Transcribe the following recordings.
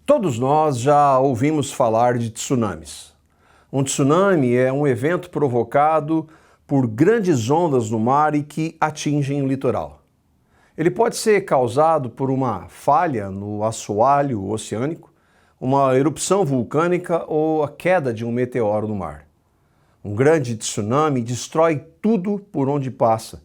Todos nós já ouvimos falar de tsunamis. Um tsunami é um evento provocado por grandes ondas no mar e que atingem o litoral. Ele pode ser causado por uma falha no assoalho oceânico, uma erupção vulcânica ou a queda de um meteoro no mar. Um grande tsunami destrói tudo por onde passa,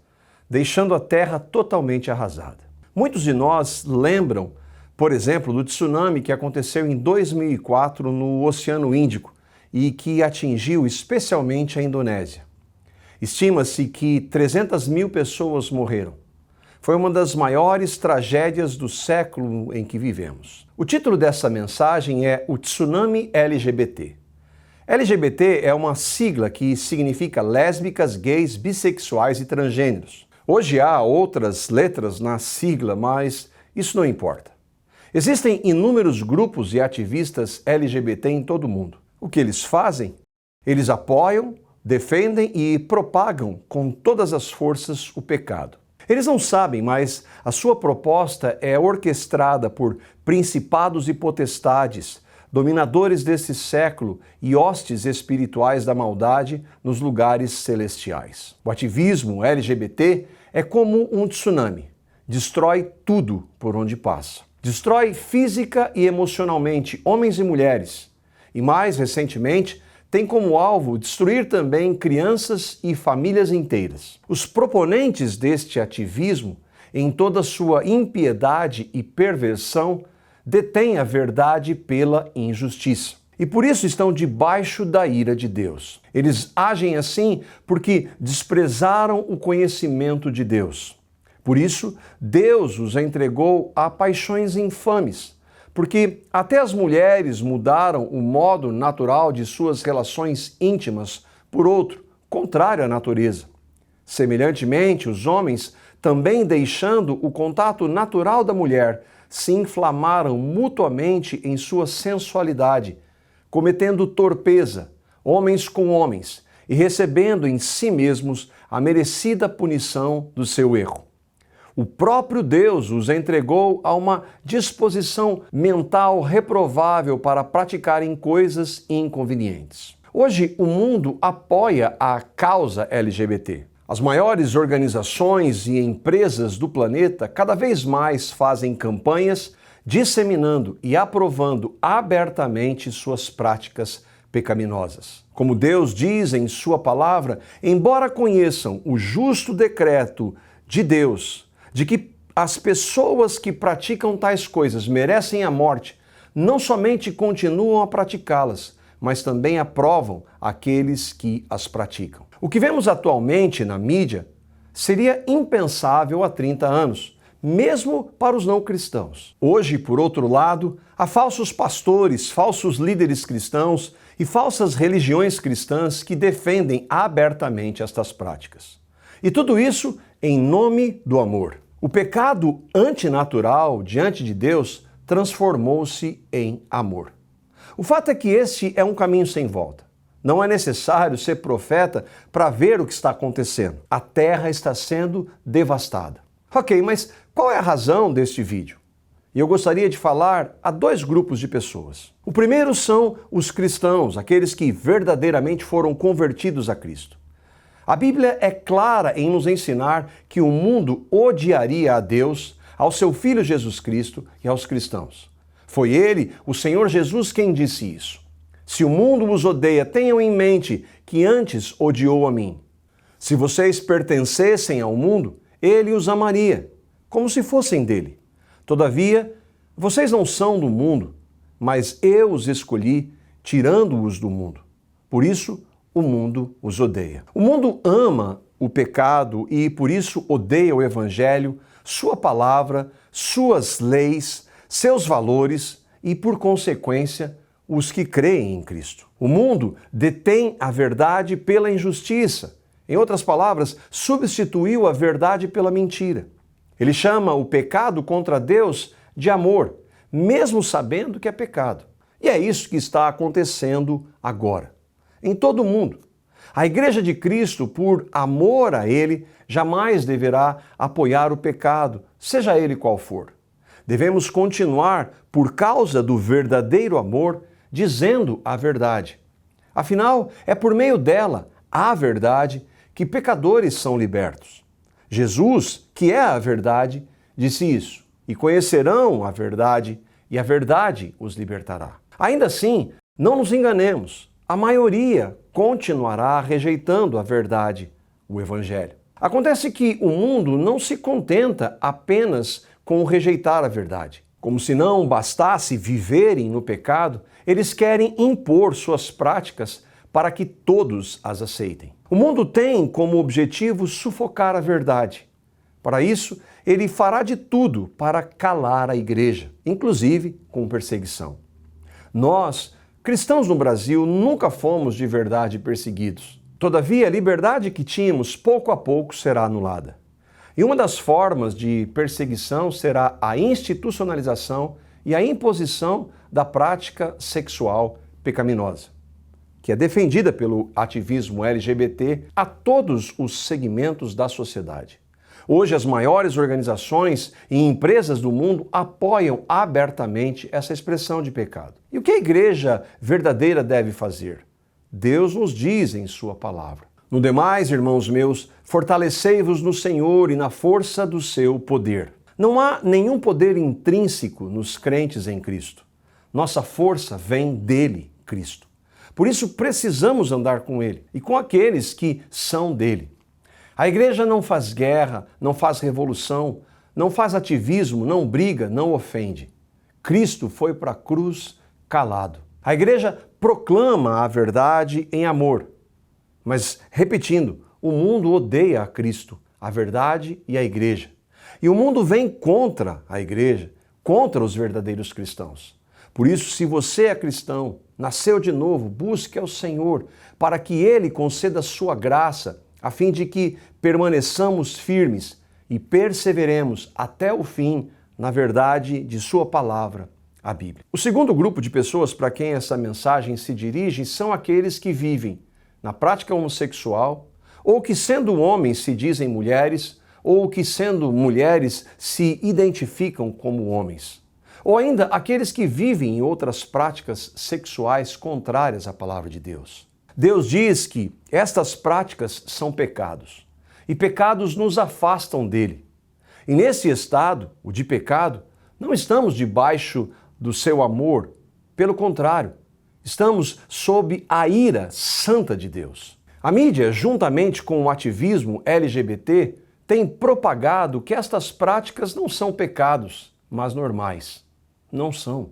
deixando a terra totalmente arrasada. Muitos de nós lembram, por exemplo, do tsunami que aconteceu em 2004 no Oceano Índico e que atingiu especialmente a Indonésia. Estima-se que 300 mil pessoas morreram. Foi uma das maiores tragédias do século em que vivemos. O título dessa mensagem é o Tsunami LGBT. LGBT é uma sigla que significa lésbicas, gays, bissexuais e transgêneros. Hoje há outras letras na sigla, mas isso não importa. Existem inúmeros grupos e ativistas LGBT em todo o mundo. O que eles fazem? Eles apoiam, defendem e propagam com todas as forças o pecado. Eles não sabem, mas a sua proposta é orquestrada por principados e potestades, dominadores desse século e hostes espirituais da maldade nos lugares celestiais. O ativismo LGBT é como um tsunami. Destrói tudo por onde passa. Destrói física e emocionalmente homens e mulheres. E mais recentemente, tem como alvo destruir também crianças e famílias inteiras. Os proponentes deste ativismo, em toda sua impiedade e perversão, detêm a verdade pela injustiça. E por isso estão debaixo da ira de Deus. Eles agem assim porque desprezaram o conhecimento de Deus. Por isso, Deus os entregou a paixões infames, porque até as mulheres mudaram o modo natural de suas relações íntimas por outro, contrário à natureza. Semelhantemente, os homens, também deixando o contato natural da mulher, se inflamaram mutuamente em sua sensualidade, cometendo torpeza, homens com homens, e recebendo em si mesmos a merecida punição do seu erro. O próprio Deus os entregou a uma disposição mental reprovável para praticarem coisas inconvenientes. Hoje, o mundo apoia a causa LGBT. As maiores organizações e empresas do planeta cada vez mais fazem campanhas disseminando e aprovando abertamente suas práticas pecaminosas. Como Deus diz em sua palavra, embora conheçam o justo decreto de Deus, de que as pessoas que praticam tais coisas merecem a morte, não somente continuam a praticá-las, mas também aprovam aqueles que as praticam. O que vemos atualmente na mídia seria impensável há 30 anos, mesmo para os não cristãos. Hoje, por outro lado, há falsos pastores, falsos líderes cristãos e falsas religiões cristãs que defendem abertamente estas práticas. E tudo isso em nome do amor. O pecado antinatural diante de Deus transformou-se em amor. O fato é que este é um caminho sem volta. Não é necessário ser profeta para ver o que está acontecendo. A terra está sendo devastada. Ok, mas qual é a razão deste vídeo? E eu gostaria de falar a dois grupos de pessoas. O primeiro são os cristãos, aqueles que verdadeiramente foram convertidos a Cristo. A Bíblia é clara em nos ensinar que o mundo odiaria a Deus, ao seu Filho Jesus Cristo e aos cristãos. Foi ele, o Senhor Jesus, quem disse isso. Se o mundo os odeia, tenham em mente que antes odiou a mim. Se vocês pertencessem ao mundo, ele os amaria, como se fossem dele. Todavia, vocês não são do mundo, mas eu os escolhi, tirando-os do mundo. Por isso, o mundo os odeia. O mundo ama o pecado e, por isso, odeia o Evangelho, sua palavra, suas leis, seus valores e, por consequência, os que creem em Cristo. O mundo detém a verdade pela injustiça. Em outras palavras, substituiu a verdade pela mentira. Ele chama o pecado contra Deus de amor, mesmo sabendo que é pecado. E é isso que está acontecendo agora. Em todo o mundo. A Igreja de Cristo, por amor a Ele, jamais deverá apoiar o pecado, seja ele qual for. Devemos continuar, por causa do verdadeiro amor, dizendo a verdade. Afinal, é por meio dela, a verdade, que pecadores são libertos. Jesus, que é a verdade, disse isso: e conhecerão a verdade, e a verdade os libertará. Ainda assim, não nos enganemos, a maioria continuará rejeitando a verdade, o Evangelho. Acontece que o mundo não se contenta apenas com rejeitar a verdade. Como se não bastasse viverem no pecado, eles querem impor suas práticas para que todos as aceitem. O mundo tem como objetivo sufocar a verdade. Para isso, ele fará de tudo para calar a igreja, inclusive com perseguição. Nós, cristãos no Brasil, nunca fomos de verdade perseguidos. Todavia, a liberdade que tínhamos pouco a pouco será anulada. E uma das formas de perseguição será a institucionalização e a imposição da prática sexual pecaminosa, que é defendida pelo ativismo LGBT a todos os segmentos da sociedade. Hoje, as maiores organizações e empresas do mundo apoiam abertamente essa expressão de pecado. E o que a igreja verdadeira deve fazer? Deus nos diz em sua palavra. No demais, irmãos meus, fortalecei-vos no Senhor e na força do seu poder. Não há nenhum poder intrínseco nos crentes em Cristo. Nossa força vem dele, Cristo. Por isso precisamos andar com ele e com aqueles que são dele. A igreja não faz guerra, não faz revolução, não faz ativismo, não briga, não ofende. Cristo foi para a cruz calado. A igreja proclama a verdade em amor. Mas, repetindo, o mundo odeia a Cristo, a verdade e a igreja. E o mundo vem contra a igreja, contra os verdadeiros cristãos. Por isso, se você é cristão, nasceu de novo, busque ao Senhor para que Ele conceda a sua graça, a fim de que permaneçamos firmes e perseveremos até o fim na verdade de sua palavra, a Bíblia. O segundo grupo de pessoas para quem essa mensagem se dirige são aqueles que vivem na prática homossexual, ou que sendo homens se dizem mulheres, ou que sendo mulheres se identificam como homens. Ou ainda aqueles que vivem em outras práticas sexuais contrárias à palavra de Deus. Deus diz que estas práticas são pecados, e pecados nos afastam dele. E nesse estado, o de pecado, não estamos debaixo do seu amor, pelo contrário, estamos sob a ira santa de Deus. A mídia, juntamente com o ativismo LGBT, tem propagado que estas práticas não são pecados, mas normais. Não são.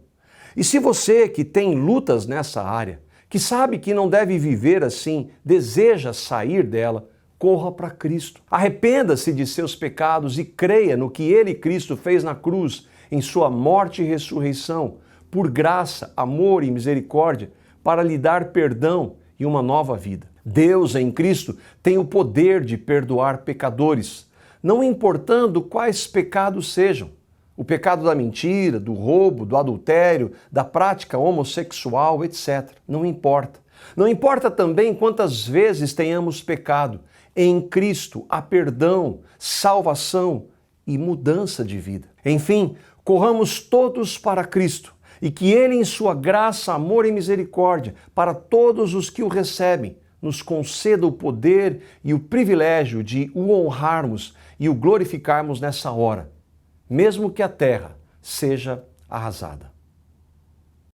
E se você que tem lutas nessa área, que sabe que não deve viver assim, deseja sair dela, corra para Cristo. Arrependa-se de seus pecados e creia no que Ele, Cristo, fez na cruz, em sua morte e ressurreição, por graça, amor e misericórdia, para lhe dar perdão e uma nova vida. Deus, em Cristo, tem o poder de perdoar pecadores, não importando quais pecados sejam. O pecado da mentira, do roubo, do adultério, da prática homossexual, etc. Não importa. Não importa também quantas vezes tenhamos pecado. Em Cristo há perdão, salvação e mudança de vida. Enfim, corramos todos para Cristo e que Ele, em sua graça, amor e misericórdia, para todos os que o recebem, nos conceda o poder e o privilégio de o honrarmos e o glorificarmos nessa hora, mesmo que a terra seja arrasada.